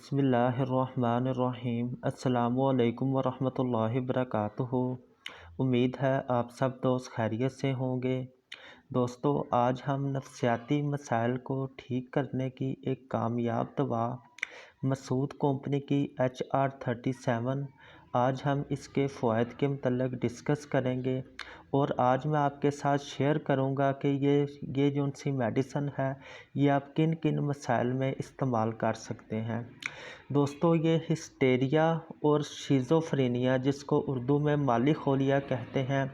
बिस्मिल्लाहिर्रहमानिर्रहीम। अस्सलामुअलैकुम वरहमतुल्लाहि वबरकातुहू। उम्मीद है आप सब दोस्त खैरियत से होंगे। दोस्तों, आज हम नफ्सियाती मसाइल को ठीक करने की एक कामयाब दवा मसूद कंपनी की HR-37, आज हम इसके फ़वाइद के मतलब डिस्कस करेंगे। और आज मैं आपके साथ शेयर करूंगा कि ये जो सी मेडिसन है ये आप किन किन मसाइल में इस्तेमाल कर सकते हैं। दोस्तों, ये हिस्टेरिया और शिज़ोफ्रेनिया, जिसको उर्दू में माली खोलिया कहते हैं,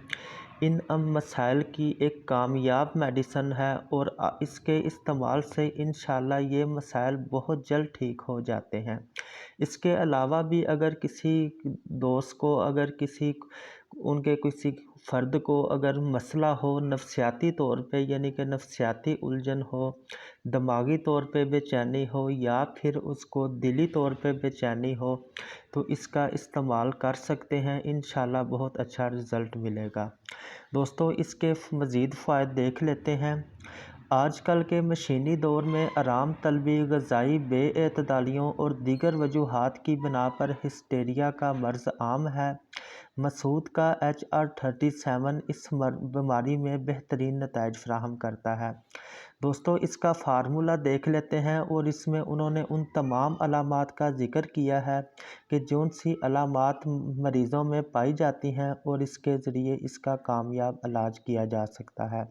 इन मसाइल की एक कामयाब मेडिसन है और इसके इस्तेमाल से इंशाल्लाह ये मसाइल बहुत जल्द ठीक हो जाते हैं। इसके अलावा भी अगर किसी दोस्त को, अगर किसी फ़र्द को अगर मसला हो नफ्सियाती तौर पे, यानी कि नफ्सियाती उलझन हो, दिमागी तौर पे बेचैनी हो या फिर उसको दिली तौर पे बेचैनी हो, तो इसका इस्तेमाल कर सकते हैं। इंशाल्लाह बहुत अच्छा रिज़ल्ट मिलेगा। दोस्तों, इसके मज़ीद फ़ायदे देख लेते हैं। आजकल के मशीनी दौर में आराम तलबी, ग़िज़ाई बेएतदालियों और दीगर वजूहात की बिना पर हिस्टेरिया का मर्ज़ आम है। मसूद का HR-37 इस बीमारी में बेहतरीन नताइज फ़राहम करता है। दोस्तों, इसका फ़ार्मूला देख लेते हैं और इसमें उन्होंने उन तमाम अलामात का ज़िक्र किया है कि जौन सी अलामात मरीज़ों में पाई जाती हैं और इसके ज़रिए इसका कामयाब इलाज किया जा सकता है।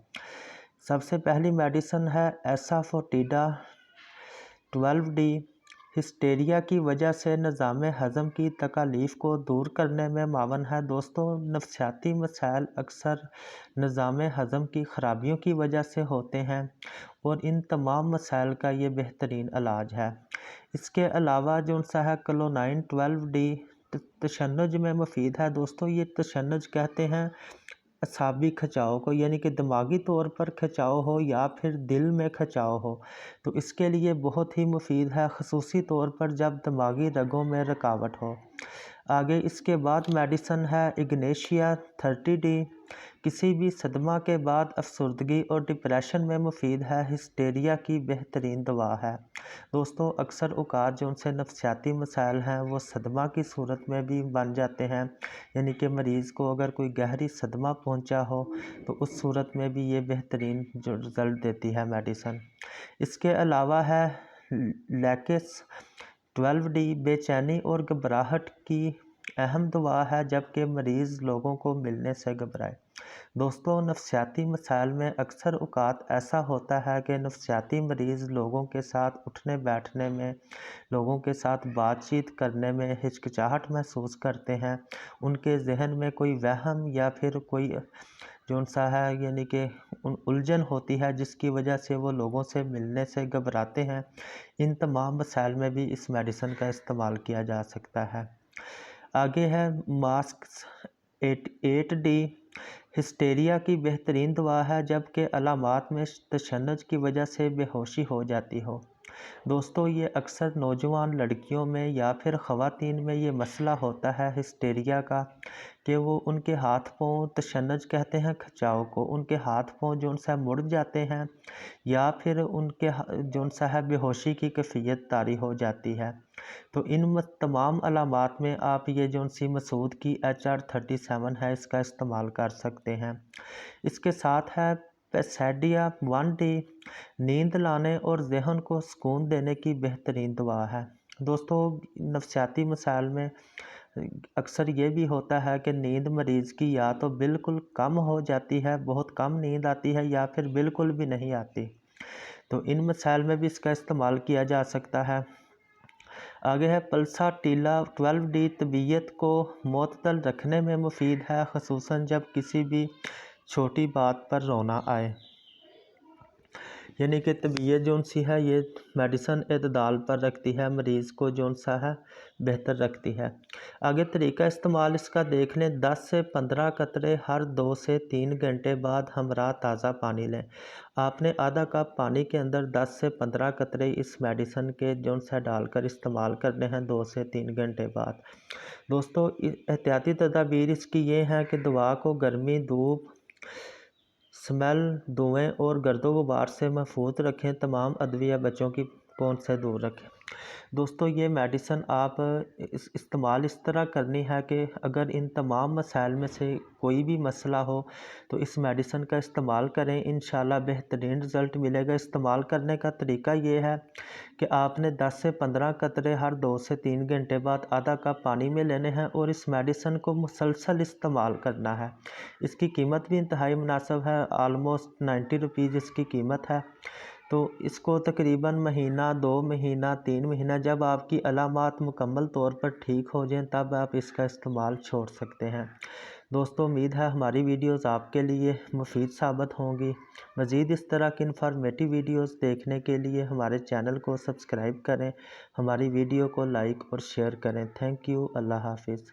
सबसे पहली मेडिसन है एसाफोटिडा 12D। हिस्टेरिया की वजह से निज़ाम हज़म की तकालीफ को दूर करने में मावन है। दोस्तों, नफ्सियाती मसाइल अक्सर निज़ाम हज़म की ख़राबियों की वजह से होते हैं और इन तमाम मसाइल का ये बेहतरीन इलाज है। इसके अलावा जो सा है क्लोनाइन 12D तशन्नुज में मुफीद है। दोस्तों, ये तशन्नुज कहते हैं असाबी खिंचाव को, यानी कि दिमागी तौर पर खिंचाव हो या फिर दिल में खिंचाव हो, तो इसके लिए बहुत ही मुफीद है, ख़ुसूसी तौर पर जब दिमागी रगों में रुकावट हो। आगे इसके बाद मेडिसन है इग्नेशिया 30D। किसी भी सदमा के बाद अफसरदगी और डिप्रेशन में मुफीद है। हिस्टेरिया की बेहतरीन दवा है। दोस्तों, अक्सर औक़ात जो उनसे नफ्सियाती मसाइल हैं वो सदमा की सूरत में भी बन जाते हैं, यानी कि मरीज़ को अगर कोई गहरी सदमा पहुंचा हो तो उस सूरत में भी ये बेहतरीन जो रिज़ल्ट देती है मेडिसन। इसके अलावा है लैकेस 12D। बेचैनी और घबराहट की अहम दवा है जबकि मरीज़ लोगों को मिलने से घबराए। दोस्तों, नफ्सियाती मसाइल में अक्सर औक़ात ऐसा होता है कि नफ्सियाती मरीज़ लोगों के साथ उठने बैठने में, लोगों के साथ बातचीत करने में हिचकिचाहट महसूस करते हैं। उनके जहन में कोई वहम या फिर कोई जो सा है, यानी कि उलझन होती है जिसकी वजह से वो लोगों से मिलने से घबराते हैं। इन तमाम मसाइल में भी इस मेडिसन का इस्तेमाल किया जा सकता है। आगे है मास्क 8D। हिस्टेरिया की बेहतरीन दवा है जबकि अलामात में तशन्नुज की वजह से बेहोशी हो जाती हो। दोस्तों, ये अक्सर नौजवान लड़कियों में या फिर ख़वातीन में ये मसला होता है हिस्टेरिया का कि वो उनके हाथ पाँव, तशन्नुज कहते हैं खिंचाव को, उनके हाथ पाँव जो सा मुड़ जाते हैं या फिर उनके जो सा है बेहोशी की कैफियत तारी हो जाती है। तो इन तमाम अलामात में आप ये जो सी मसूद की HR-37 है इसका इस्तेमाल कर सकते हैं। इसके साथ है पेसेडिया 1D। नींद लाने और जहन को सुकून देने की बेहतरीन दवा है। दोस्तों, नफ्सियाती मसाइल में अक्सर ये भी होता है कि नींद मरीज़ की या तो बिल्कुल कम हो जाती है, बहुत कम नींद आती है, या फिर बिल्कुल भी नहीं आती। तो इन मसाइल में भी इसका इस्तेमाल किया जा सकता है। आगे है पल्साटिला 12D। तबीयत को मुअत्तल रखने में मुफीद है, ख़ुसूसन जब किसी भी छोटी बात पर रोना आए, यानी कि तबीयत जो सी है ये मेडिसन एतदाल पर रखती है, मरीज़ को जो सा है बेहतर रखती है। आगे तरीका इस्तेमाल इसका देख लें। 10 से 15 कतरे हर 2 से 3 घंटे बाद हमरा ताज़ा पानी लें। आपने आधा कप पानी के अंदर 10 से 15 कतरे इस मेडिसन के जो सा डालकर इस्तेमाल करने हैं 2 से 3 घंटे बाद। दोस्तों, एहतियाती तदाबीर इसकी ये हैं कि दवा को गर्मी, धूप, स्मेल, धुएँ और गर्दो गुबार से महफूज रखें। तमाम अदविया बच्चों की पहुंच से दूर रखें। दोस्तों ये मेडिसिन आप इस्तेमाल इस तरह करनी है कि अगर इन तमाम मसाइल में से कोई भी मसला हो तो इस मेडिसिन का इस्तेमाल करें, इंशाल्लाह बेहतरीन रिज़ल्ट मिलेगा। इस्तेमाल करने का तरीका ये है कि आपने 10 से 15 कतरे हर 2 से 3 घंटे बाद आधा कप पानी में लेने हैं और इस मेडिसिन को मुसलसल इस्तेमाल करना है। इसकी कीमत भी इंतहाई मुनासिब है, ऑलमोस्ट 90 रुपीज़ इसकी कीमत है। तो इसको तकरीबन महीना, 2 महीना, 3 महीना जब आपकी अलामात मुकम्मल तौर पर ठीक हो जाएं तब आप इसका इस्तेमाल छोड़ सकते हैं। दोस्तों उम्मीद है हमारी वीडियोस आपके लिए मुफीद साबित होंगी। मज़ीद इस तरह की इन्फॉर्मेटिव वीडियोस देखने के लिए हमारे चैनल को सब्सक्राइब करें, हमारी वीडियो को लाइक और शेयर करें। Thank you. अल्लाह हाफिज़।